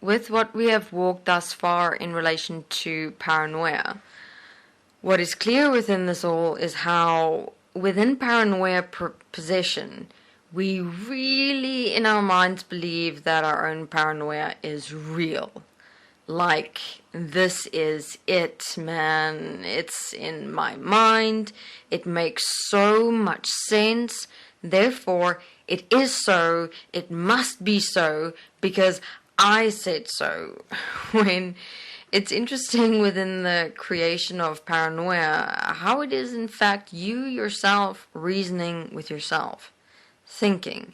with what we have walked thus far in relation to paranoia, what is clear within this all is how within paranoia possession, we really in our minds believe that our own paranoia is real. Like, this is it, man. It's in my mind. It makes so much sense. Therefore, it is so. It must be so because I said so. When it's interesting within the creation of paranoia how it is in fact you yourself reasoning with yourself, thinking,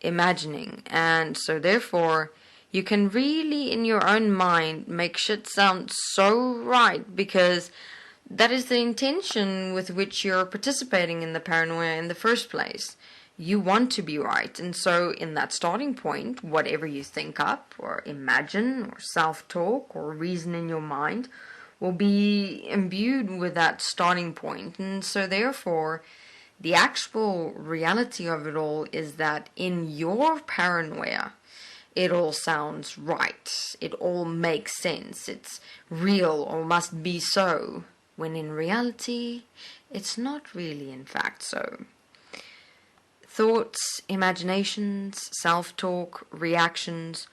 imagining, and so therefore you can really in your own mind make shit sound so right because that is the intention with which you're participating in the paranoia in the first place. You want to be right, and so in that starting point, whatever you think up or imagine or self-talk or reason in your mind will be imbued with that starting point. And so therefore, the actual reality of it all is that in your paranoia, it all sounds right. It all makes sense. It's real or must be so. When in reality, it's not really in fact so. Thoughts, imaginations, self-talk, reactions,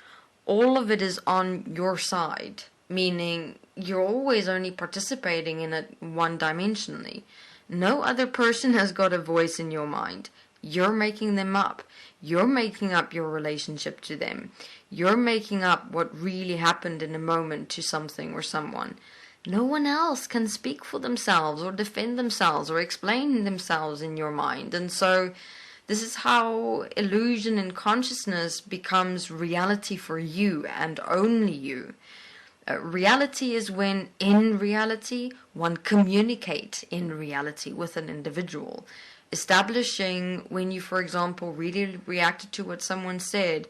all of it is on your side, meaning you're always only participating in it one-dimensionally. No other person has got a voice in your mind. You're making them up. You're making up your relationship to them. You're making up what really happened in a moment to something or someone. No one else can speak for themselves or defend themselves or explain themselves in your mind. And so this is how illusion and consciousness becomes reality for you and only you. Reality is when, in reality, one communicates in reality with an individual. Establishing when you, for example, really reacted to what someone said,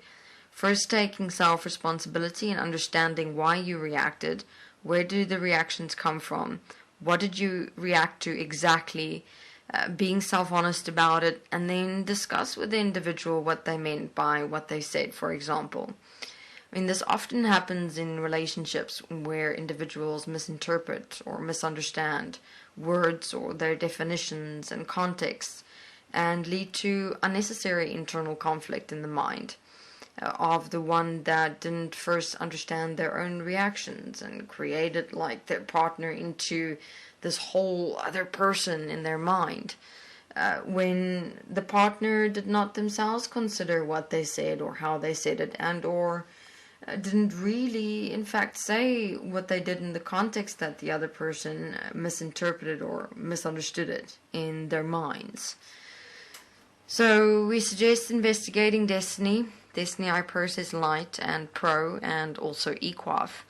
first taking self-responsibility and understanding why you reacted, where do the reactions come from, what did you react to exactly, being self-honest about it, and then discuss with the individual what they meant by what they said, for example. I mean, this often happens in relationships where individuals misinterpret or misunderstand words or their definitions and contexts and lead to unnecessary internal conflict in the mind of the one that didn't first understand their own reactions and created like their partner into this whole other person in their mind, when the partner did not themselves consider what they said or how they said it, and or didn't really in fact say what they did in the context that the other person misinterpreted or misunderstood it in their minds. So we suggest investigating Desteni iProcess Lite and Pro, and also EQAFE,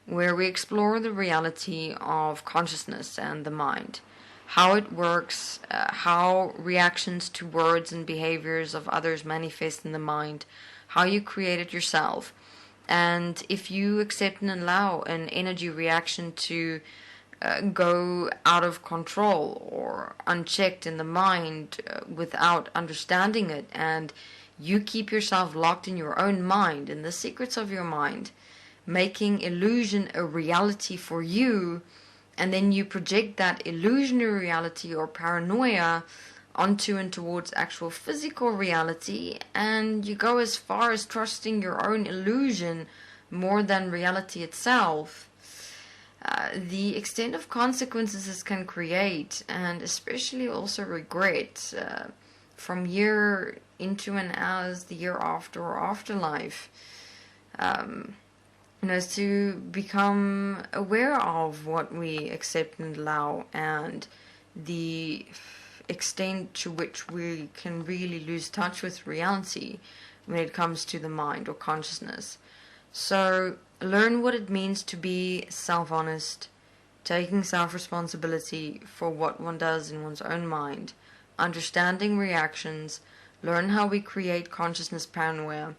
where we explore the reality of consciousness and the mind, how it works, how reactions to words and behaviors of others manifest in the mind, how you create it yourself, and if you accept and allow an energy reaction to go out of control or unchecked in the mind without understanding it, and you keep yourself locked in your own mind, in the secrets of your mind, making illusion a reality for you, and then you project that illusionary reality or paranoia onto and towards actual physical reality, and you go as far as trusting your own illusion more than reality itself. The extent of consequences this can create, and especially also regret, from year into and as the year after or afterlife, is to become aware of what we accept and allow, and the extent to which we can really lose touch with reality when it comes to the mind or consciousness. So learn what it means to be self-honest, taking self-responsibility for what one does in one's own mind, understanding reactions, learn how we create consciousness paranoia,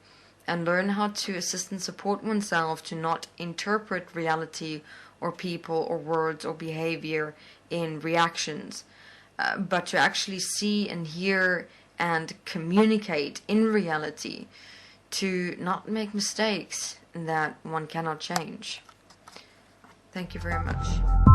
and learn how to assist and support oneself to not interpret reality or people or words or behavior in reactions, but to actually see and hear and communicate in reality, to not make mistakes, that one cannot change. Thank you very much.